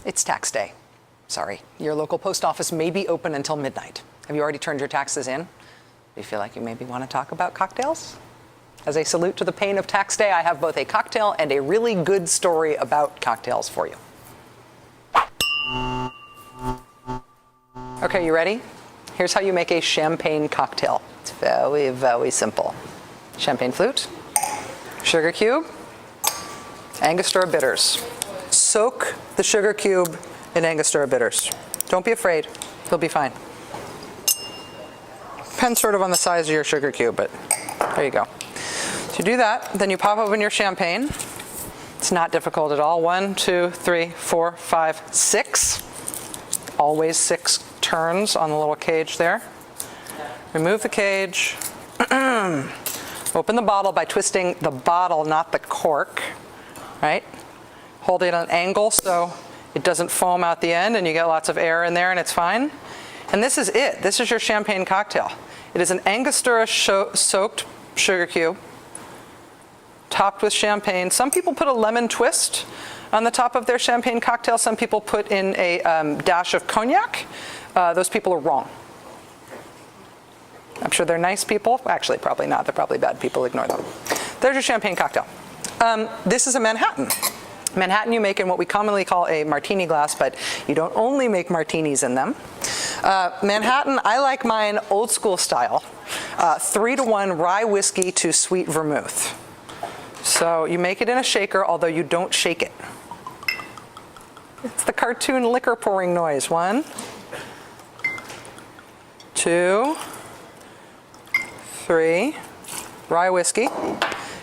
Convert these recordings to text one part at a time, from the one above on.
It's tax day. Sorry, your local post office may be open until midnight. Have you already turned your taxes in? Do you feel like you maybe want to talk about cocktails? As a salute to the pain of tax day, I have both a cocktail and a really good story about cocktails for you. Okay, you ready? Here's how you make a champagne cocktail. It's very, very simple. Champagne flute, sugar cube, Angostura bitters. Soak the sugar cube in Angostura bitters. Don't be afraid, you'll be fine. Depends sort of on the size of your sugar cube, but there you go. So you do that, then you pop open your champagne. It's not difficult at all. 1, 2, 3, 4, 5, 6. Always 6 turns on the little cage there. Remove the cage. Open the bottle by twisting the bottle, not the cork, right? Hold it at an angle so it doesn't foam out the end and you get lots of air in there and it's fine. And this is it. This is your champagne cocktail. It is an Angostura soaked sugar cube, topped with champagne. Some people put a lemon twist on the top of their champagne cocktail. Some people put in a dash of cognac. Those people are wrong. I'm sure they're nice people. Actually, probably not. They're probably bad people. Ignore them. There's your champagne cocktail. This is a Manhattan. Manhattan you make in what we commonly call a martini glass, but you don't only make martinis in them. Manhattan, I like mine old school style, 3-to-1 rye whiskey to sweet vermouth. So you make it in a shaker, although you don't shake it. It's the cartoon liquor pouring noise. 1, 2, 3, rye whiskey.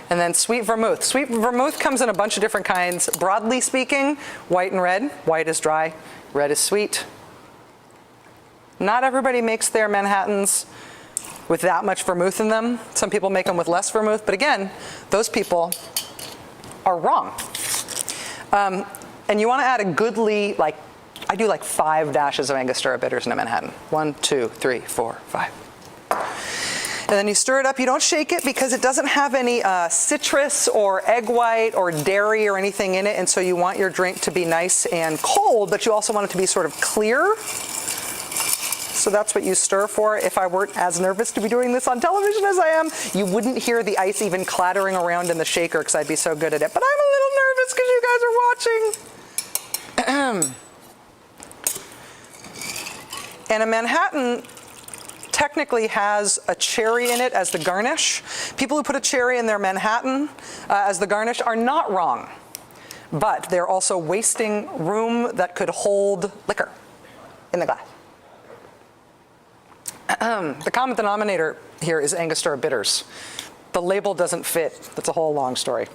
And then sweet vermouth. Sweet vermouth comes in a bunch of different kinds. Broadly speaking, white and red. White is dry, red is sweet. Not everybody makes their Manhattans with that much vermouth in them. Some people make them with less vermouth, but again, those people are wrong. And you want to add a goodly, like, I do like 5 dashes of Angostura bitters in a Manhattan. 1, 2, 3, 4, 5. And then you stir it up. You don't shake it because it doesn't have any citrus or egg white or dairy or anything in it. And so you want your drink to be nice and cold, but you also want it to be sort of clear. So that's what you stir for. If I weren't as nervous to be doing this on television as I am, you wouldn't hear the ice even clattering around in the shaker because I'd be so good at it. But I'm a little nervous because you guys are watching. And a Manhattan technically has a cherry in it as the garnish. People who put a cherry in their Manhattan as the garnish are not wrong, but they're also wasting room that could hold liquor in the glass. The common denominator here is Angostura bitters. The label doesn't fit. That's a whole long story.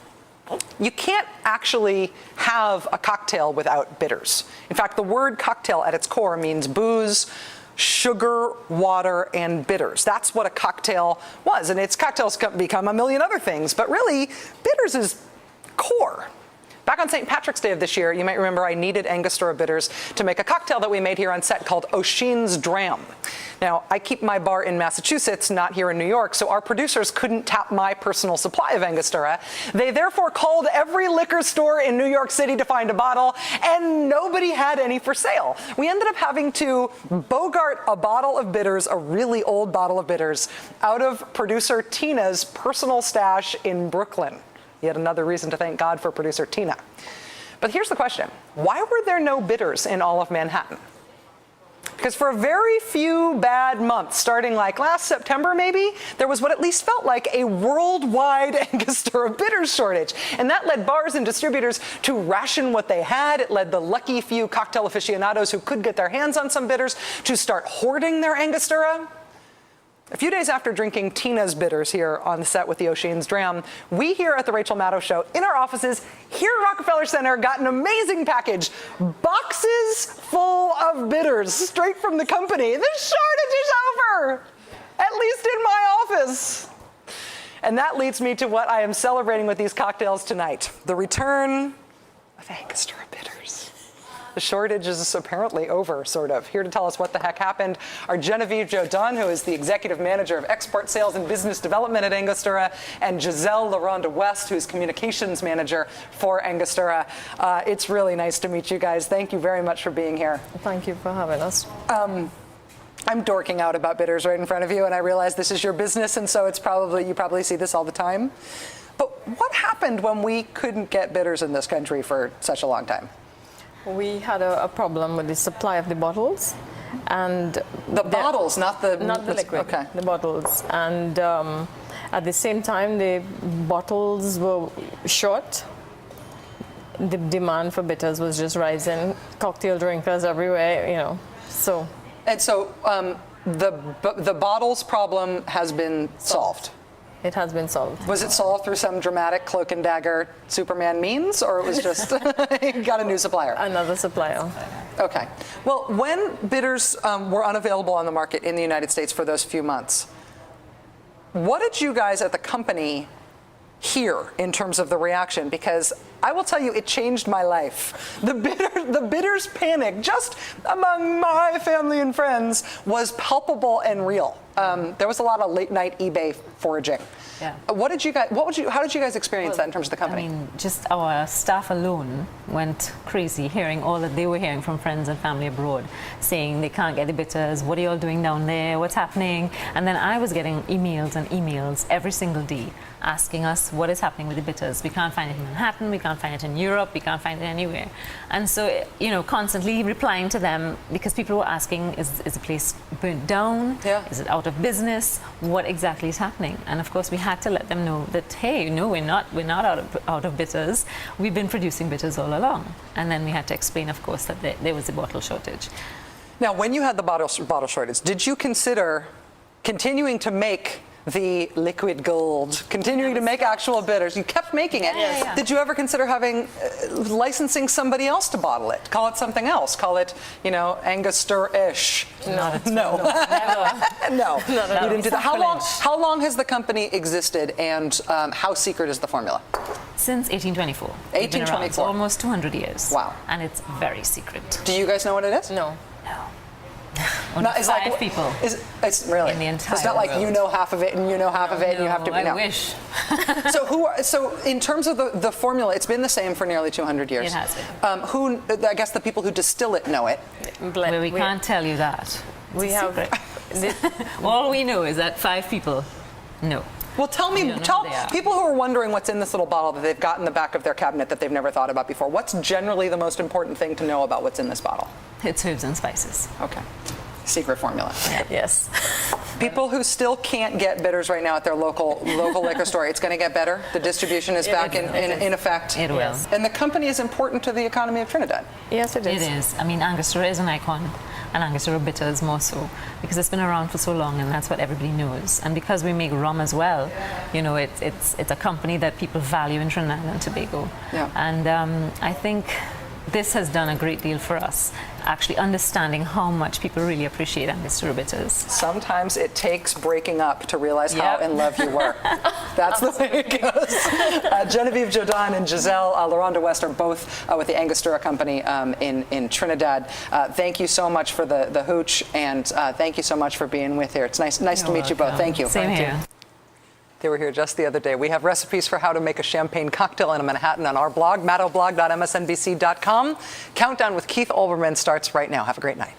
You can't actually have a cocktail without bitters. In fact, the word cocktail at its core means booze, sugar, water, and bitters. That's what a cocktail was. And its cocktails become a million other things, but really, bitters is core. Back on St. Patrick's Day of this year, you might remember I needed Angostura bitters to make a cocktail that we made here on set called O'Shea's Dram. Now, I keep my bar in Massachusetts, not here in New York, so our producers couldn't tap my personal supply of Angostura. They therefore called every liquor store in New York City to find a bottle, and nobody had any for sale. We ended up having to bogart a bottle of bitters, a really old bottle of bitters, out of producer Tina's personal stash in Brooklyn. Yet another reason to thank God for producer Tina. But here's the question. Why were there no bitters in all of Manhattan? Because for a very few bad months, starting like last September maybe, there was what at least felt like a worldwide Angostura bitters shortage. And that led bars and distributors to ration what they had. It led the lucky few cocktail aficionados who could get their hands on some bitters to start hoarding their Angostura. A few days after drinking Tina's bitters here on the set with the O'Shea's Dram, we here at the Rachel Maddow Show, in our offices here at Rockefeller Center, got an amazing package. Boxes full of bitters straight from the company. The shortage is over, at least in my office. And that leads me to what I am celebrating with these cocktails tonight, the return of Angostura bitters. The shortage is apparently over, sort of. Here to tell us what the heck happened are Genevieve Jodin, who is the Executive Manager of Export Sales and Business Development at Angostura, and Giselle LaRonda West, who's Communications Manager for Angostura. It's really nice to meet you guys. Thank you very much for being here. Thank you for having us. I'm dorking out about bitters right in front of you, and I realize this is your business, and so it's you probably see this all the time. But what happened when we couldn't get bitters in this country for such a long time? We had a problem with the supply of the bottles, and the bottles, not the liquid. Okay. The bottles, and at the same time, the bottles were short. The demand for bitters was just rising. Cocktail drinkers everywhere, you know. So. And so the bottles problem has been solved. It has been solved. Was it solved through some dramatic cloak and dagger Superman means, or it was just you got a new supplier? Another supplier. Okay. Well, when bitters were unavailable on the market in the United States for those few months, what did you guys at the company hear in terms of the reaction? Because I will tell you, it changed my life. The bitters panic just among my family and friends was palpable and real. There was a lot of late night eBay foraging. Yeah. How did you guys experience that in terms of the company? I mean, just our staff alone went crazy hearing all that they were hearing from friends and family abroad, saying they can't get the bitters, what are you all doing down there, what's happening? And then I was getting emails and emails every single day asking us what is happening with the bitters. We can't find it in Manhattan, we can't find it in Europe, we can't find it anywhere. And so, you know, constantly replying to them because people were asking, is the place burnt down? Yeah. Is it out of business? What exactly is happening? And of course, we had to let them know that, hey, no, we're not out of bitters. We've been producing bitters all along. And then we had to explain, of course, that there was a bottle shortage. Now, when you had the bottle shortage, did you consider continuing to make the liquid gold, continuing to make actual bitters? You kept making it. Yeah. Did you ever consider having licensing somebody else to bottle it? Call it something else. Call it, you know, Angostura-ish. No. No. You didn't do that. How long has the company existed, and how secret is the formula? Since 1824. 1824. So almost 200 years. Wow. And it's very secret. Do you guys know what it is? No. Only It's five like, people. It's really. In the entire It's not like world. you know half of it and you know half of it and you have to. I wish. So in terms of the formula, it's been the same for nearly 200 years. It has been. I guess the people who distill it know it. Well, we can't tell you that. We have. All we know is that 5 people know. Well, tell don't know who they are. people who are wondering what's in this little bottle that they've got in the back of their cabinet that they've never thought about before. What's generally the most important thing to know about what's in this bottle? It's herbs and spices. Okay. Secret formula. Yes. People who still can't get bitters right now at their local liquor store, it's going to get better. The distribution is back in effect. It will. Yes. And the company is important to the economy of Trinidad. Yes, it is. It is. I mean, Angostura is an icon, and Angostura bitters more so, because it's been around for so long, and that's what everybody knows. And because we make rum as well, you know, it's a company that people value in Trinidad and Tobago. Yeah. And I think this has done a great deal for us, actually understanding how much people really appreciate Angostura bitters. Sometimes it takes breaking up to realize how Yep. in love you were. That's the way it goes. Genevieve Jodin and Giselle LaRonda West are both with the Angostura Company in Trinidad. Thank you so much for the hooch, and thank you so much for being with here. It's nice to meet you both. Thank you. Same here. They were here just the other day. We have recipes for how to make a champagne cocktail in a Manhattan on our blog, maddowblog.msnbc.com. Countdown with Keith Olbermann starts right now. Have a great night.